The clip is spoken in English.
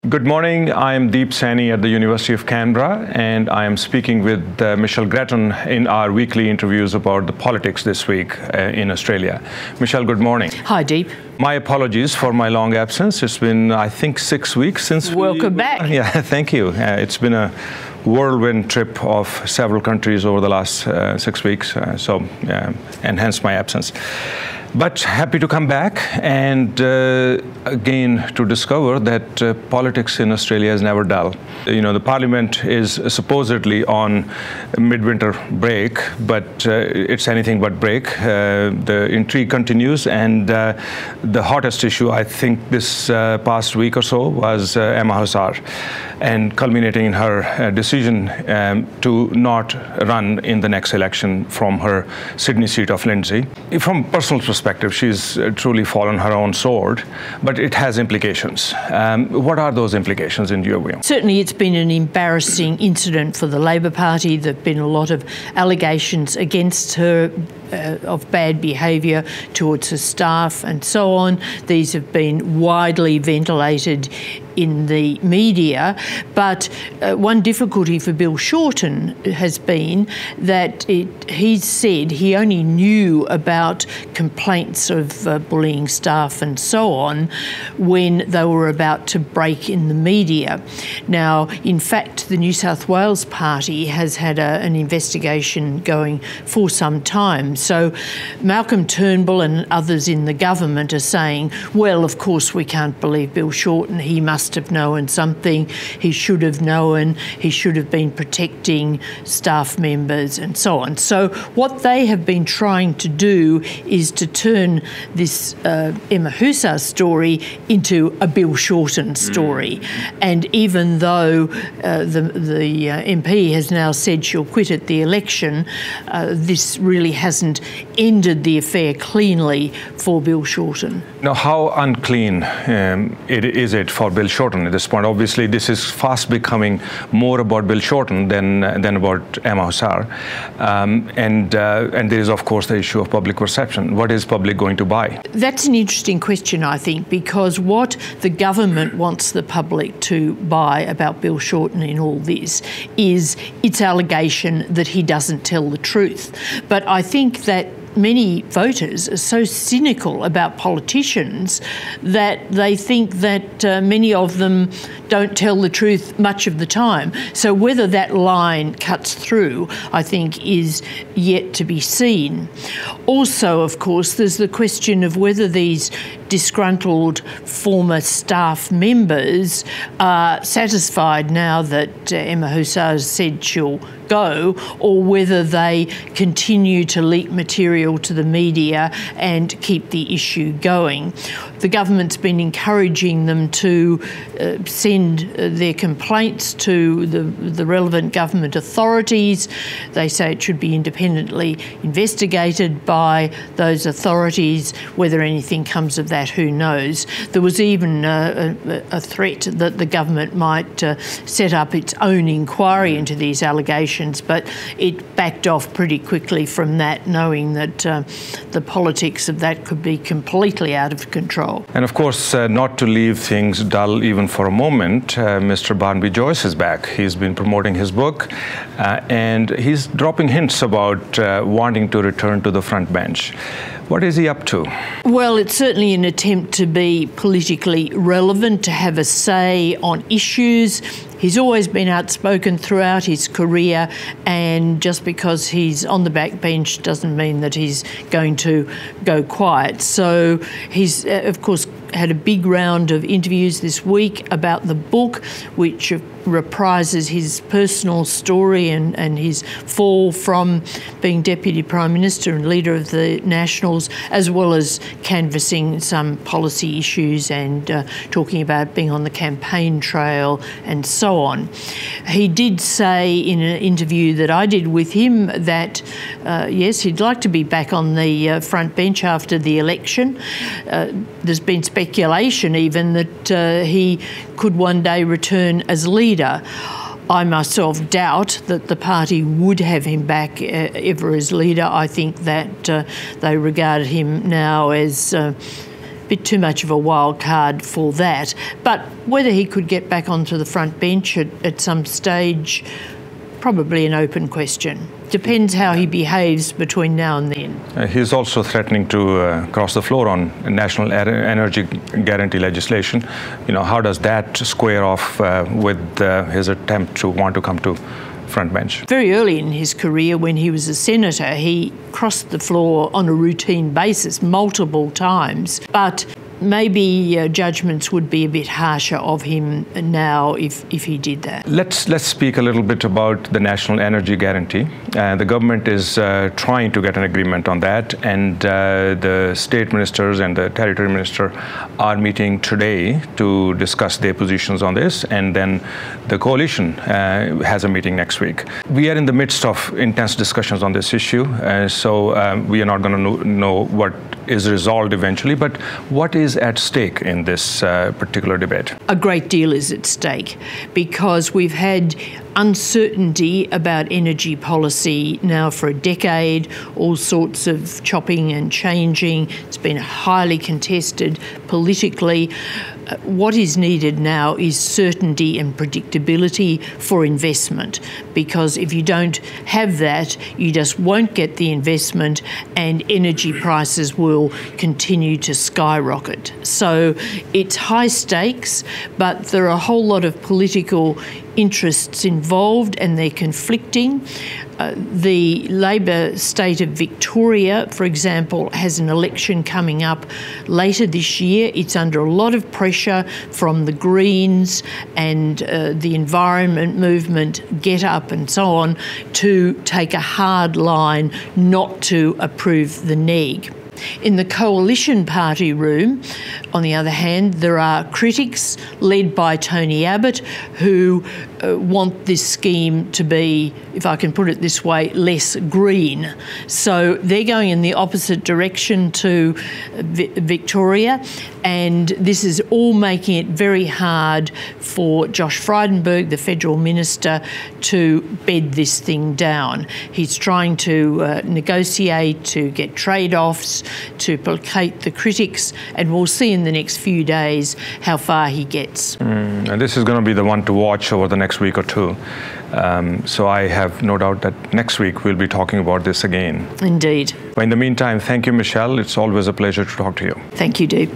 Good morning. I am Deep Saini at the University of Canberra, and I am speaking with Michelle Grattan in our weekly interviews about the politics this week in Australia. Michelle, good morning. Hi, Deep. My apologies for my long absence. It's been, I think, 6 weeks since Welcome back. Yeah, thank you. It's been a whirlwind trip of several countries over the last 6 weeks, and hence my absence. But happy to come back and again to discover that politics in Australia is never dull. You know, the Parliament is supposedly on midwinter break, but it's anything but break. The intrigue continues, and the hottest issue, I think, this past week or so was Emma Husar, and culminating in her decision to not run in the next election from her Sydney seat of Lindsay. From personal perspective, she's truly fallen her own sword, but it has implications. What are those implications in your view? Certainly it's been an embarrassing incident for the Labor Party. There have been a lot of allegations against her of bad behaviour towards her staff and so on. These have been widely ventilated in the media, but one difficulty for Bill Shorten has been that he said he only knew about complaints of bullying staff and so on when they were about to break in the media. Now, in fact, the New South Wales Party has had an investigation going for some time. So Malcolm Turnbull and others in the government are saying, well, of course we can't believe Bill Shorten. He must have known something. He should have known. He should have been protecting staff members and so on. So what they have been trying to do is to turn this Emma Husar story into a Bill Shorten story. And even though the MP has now said she'll quit at the election, this really hasn't ended the affair cleanly for Bill Shorten. Now, how unclean is it for Bill Shorten at this point? Obviously, this is fast becoming more about Bill Shorten than about Emma Husar. And there is, of course, the issue of public perception. What is public going to buy? That's an interesting question, I think, because what the government wants the public to buy about Bill Shorten in all this is its allegation that he doesn't tell the truth. But I think that many voters are so cynical about politicians that they think that many of them don't tell the truth much of the time. So whether that line cuts through, I think, is yet to be seen. Also, of course, there's the question of whether these disgruntled former staff members are satisfied now that Emma Husar has said she'll go, or whether they continue to leak material to the media and keep the issue going. The government's been encouraging them to send their complaints to the relevant government authorities. They say it should be independently investigated by those authorities. Whether anything comes of that, who knows? There was even a threat that the government might set up its own inquiry into these allegations, but it backed off pretty quickly from that, knowing that the politics of that could be completely out of control. And of course, not to leave things dull even for a moment, Mr. Barnaby Joyce is back. He's been promoting his book, and he's dropping hints about wanting to return to the front bench. What is he up to? Well, it's certainly an attempt to be politically relevant, to have a say on issues. He's always been outspoken throughout his career, and just because he's on the backbench doesn't mean that he's going to go quiet. So he's, of course, had a big round of interviews this week about the book, which reprises his personal story and his fall from being Deputy Prime Minister and leader of the Nationals, as well as canvassing some policy issues and talking about being on the campaign trail and so on. He did say in an interview that I did with him that, yes, he'd like to be back on the front bench after the election. There's been speculation even that he could one day return as leader. I myself doubt that the party would have him back ever as leader. I think that they regarded him now as bit too much of a wild card for that. But whether he could get back onto the front bench at some stage, probably an open question. Depends how he behaves between now and then. He's also threatening to cross the floor on national energy guarantee legislation. How does that square off with his attempt to want to come to front bench? Very early in his career, when he was a senator, he crossed the floor on a routine basis multiple times, but maybe judgments would be a bit harsher of him now if he did that. Let's speak a little bit about the National Energy Guarantee. The government is trying to get an agreement on that, and the state ministers and the territory minister are meeting today to discuss their positions on this, and then the coalition has a meeting next week. We are in the midst of intense discussions on this issue, so we are not going to know what is resolved eventually, but what is at stake in this particular debate? A great deal is at stake, because we've had uncertainty about energy policy now for a decade, all sorts of chopping and changing. It's been highly contested politically. What is needed now is certainty and predictability for investment, because if you don't have that, you just won't get the investment and energy prices will continue to skyrocket. So it's high stakes, but there are a whole lot of political interests involved and they're conflicting. The Labor state of Victoria, for example, has an election coming up later this year. It's under a lot of pressure from the Greens and the environment movement, Get Up and so on, to take a hard line not to approve the neg. In the coalition party room, on the other hand, there are critics led by Tony Abbott who want this scheme to be, if I can put it this way, less green. So they're going in the opposite direction to Victoria, and this is all making it very hard for Josh Frydenberg, the federal minister, to bed this thing down. He's trying to negotiate, to get trade-offs, to placate the critics, and we'll see in the next few days how far he gets. And this is going to be the one to watch over the next week or two. So I have no doubt that next week we'll be talking about this again. Indeed. But in the meantime, thank you, Michelle. It's always a pleasure to talk to you. Thank you, Deep.